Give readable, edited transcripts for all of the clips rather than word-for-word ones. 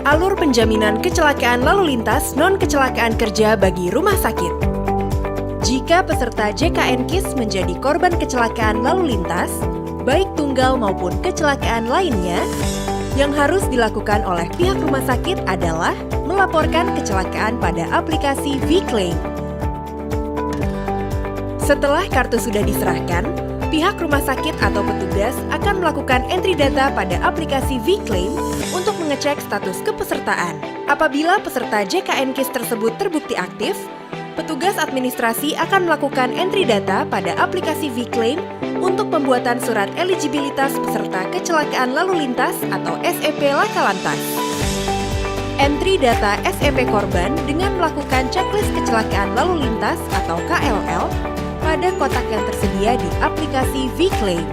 alur penjaminan kecelakaan lalu lintas non-kecelakaan kerja bagi rumah sakit. Jika peserta JKN KIS menjadi korban kecelakaan lalu lintas, baik tunggal maupun kecelakaan lainnya, yang harus dilakukan oleh pihak rumah sakit adalah melaporkan kecelakaan pada aplikasi V-Claim. Setelah kartu sudah diserahkan, pihak rumah sakit atau petugas akan melakukan entry data pada aplikasi V-Claim untuk mengecek status kepesertaan. Apabila peserta JKN KIS tersebut terbukti aktif, petugas administrasi akan melakukan entry data pada aplikasi V-Claim untuk pembuatan surat eligibilitas peserta kecelakaan lalu lintas atau SEP laka lantas. Entry data SEP korban dengan melakukan checklist kecelakaan lalu lintas atau KLL pada kotak yang tersedia di aplikasi V-Claim.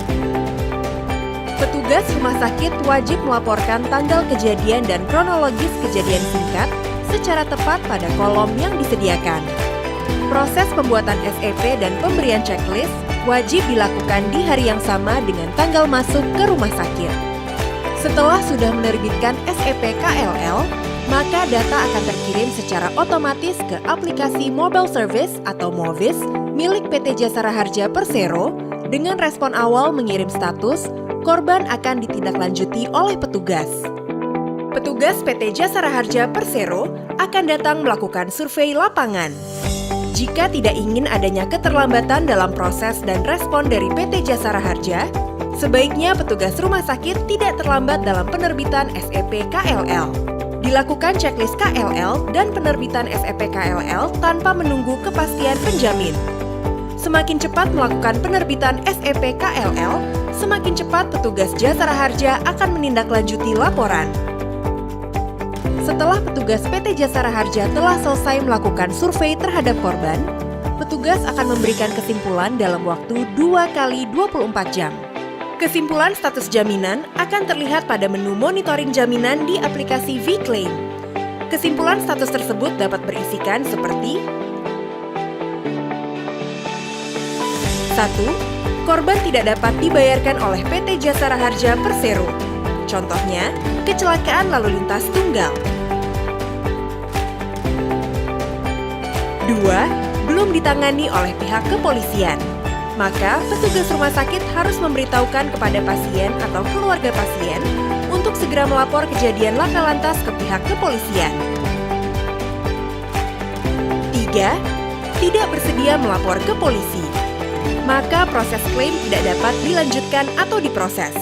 Petugas rumah sakit wajib melaporkan tanggal kejadian dan kronologis kejadian singkat secara tepat pada kolom yang disediakan. Proses pembuatan SEP dan pemberian checklist wajib dilakukan di hari yang sama dengan tanggal masuk ke rumah sakit. Setelah sudah menerbitkan SEP KLL, maka data akan terkirim secara otomatis ke aplikasi Mobile Service atau MOVIS milik PT Jasara Harja Persero dengan respon awal mengirim status, korban akan ditindaklanjuti oleh petugas. Petugas PT Jasara Harja Persero akan datang melakukan survei lapangan. Jika tidak ingin adanya keterlambatan dalam proses dan respon dari PT Jasara Harja, sebaiknya petugas rumah sakit tidak terlambat dalam penerbitan SEP KLL. Dilakukan checklist KLL dan penerbitan SEP KLL tanpa menunggu kepastian penjamin. Semakin cepat melakukan penerbitan SEP KLL, semakin cepat petugas Jasara Harja akan menindaklanjuti laporan. Setelah petugas PT Jasara Harja telah selesai melakukan survei terhadap korban, petugas akan memberikan kesimpulan dalam waktu 2x24 jam. Kesimpulan status jaminan akan terlihat pada menu monitoring jaminan di aplikasi V-Claim. Kesimpulan status tersebut dapat berisikan seperti 1. Korban tidak dapat dibayarkan oleh PT Jasara Harja Persero. Contohnya, kecelakaan lalu lintas tunggal. 2. Belum ditangani oleh pihak kepolisian. Maka, petugas rumah sakit harus memberitahukan kepada pasien atau keluarga pasien untuk segera melapor kejadian laka lantas ke pihak kepolisian. 3. Tidak bersedia melapor ke polisi. Maka proses klaim tidak dapat dilanjutkan atau diproses.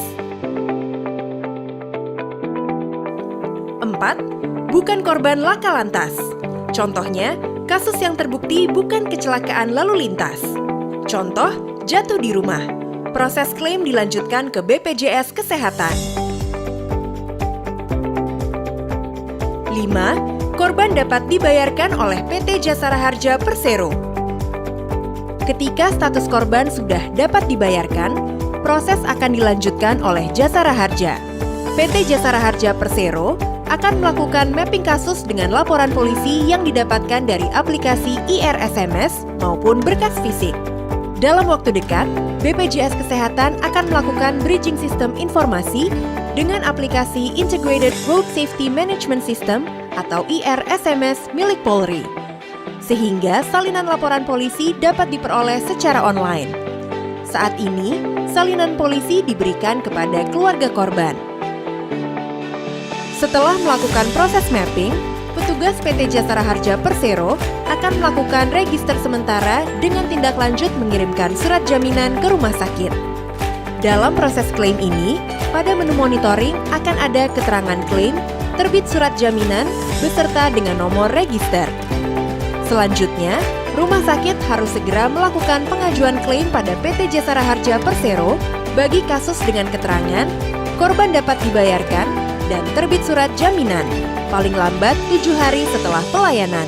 4. Bukan korban laka lantas. Contohnya, kasus yang terbukti bukan kecelakaan lalu lintas. Contoh, jatuh di rumah. Proses klaim dilanjutkan ke BPJS Kesehatan. 5. Korban dapat dibayarkan oleh PT Jasara Harja Persero. Ketika status korban sudah dapat dibayarkan, proses akan dilanjutkan oleh Jasara Harja. PT Jasara Harja Persero akan melakukan mapping kasus dengan laporan polisi yang didapatkan dari aplikasi IR-SMS maupun berkas fisik. Dalam waktu dekat, BPJS Kesehatan akan melakukan bridging sistem informasi dengan aplikasi Integrated Road Safety Management System atau IR-SMS milik Polri, sehingga salinan laporan polisi dapat diperoleh secara online. Saat ini, salinan polisi diberikan kepada keluarga korban. Setelah melakukan proses mapping, petugas PT Jasara Harja Persero akan melakukan register sementara dengan tindak lanjut mengirimkan surat jaminan ke rumah sakit. Dalam proses klaim ini, pada menu monitoring akan ada keterangan klaim, terbit surat jaminan, beserta dengan nomor register. Selanjutnya, rumah sakit harus segera melakukan pengajuan klaim pada PT Jasara Harja Persero bagi kasus dengan keterangan, korban dapat dibayarkan, dan terbit surat jaminan, paling lambat 7 hari setelah pelayanan.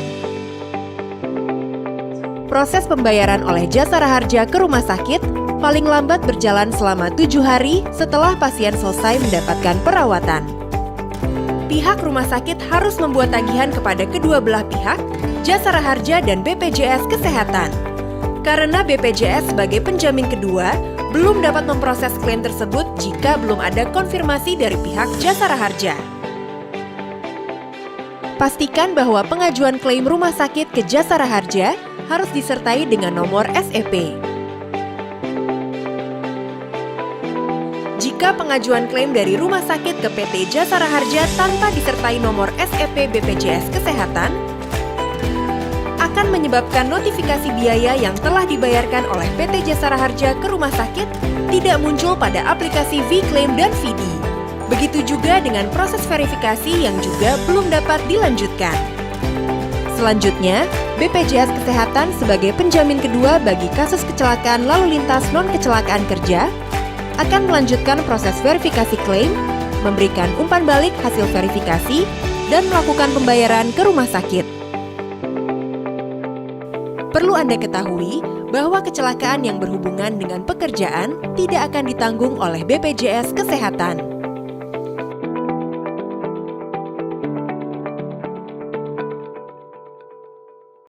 Proses pembayaran oleh Jasara Harja ke rumah sakit paling lambat berjalan selama 7 hari setelah pasien selesai mendapatkan perawatan. Pihak rumah sakit harus membuat tagihan kepada kedua belah pihak, Jasara Harja dan BPJS Kesehatan. Karena BPJS sebagai penjamin kedua, belum dapat memproses klaim tersebut jika belum ada konfirmasi dari pihak Jasara Harja. Pastikan bahwa pengajuan klaim rumah sakit ke Jasara Harja harus disertai dengan nomor SEP. Jika pengajuan klaim dari rumah sakit ke PT Jasara Harja tanpa disertai nomor SEP BPJS Kesehatan, akan menyebabkan notifikasi biaya yang telah dibayarkan oleh PT Jasara Harja ke rumah sakit tidak muncul pada aplikasi V-Claim dan VD. Begitu juga dengan proses verifikasi yang juga belum dapat dilanjutkan. Selanjutnya, BPJS Kesehatan sebagai penjamin kedua bagi kasus kecelakaan lalu lintas non-kecelakaan kerja akan melanjutkan proses verifikasi klaim, memberikan umpan balik hasil verifikasi, dan melakukan pembayaran ke rumah sakit. Perlu Anda ketahui bahwa kecelakaan yang berhubungan dengan pekerjaan tidak akan ditanggung oleh BPJS Kesehatan.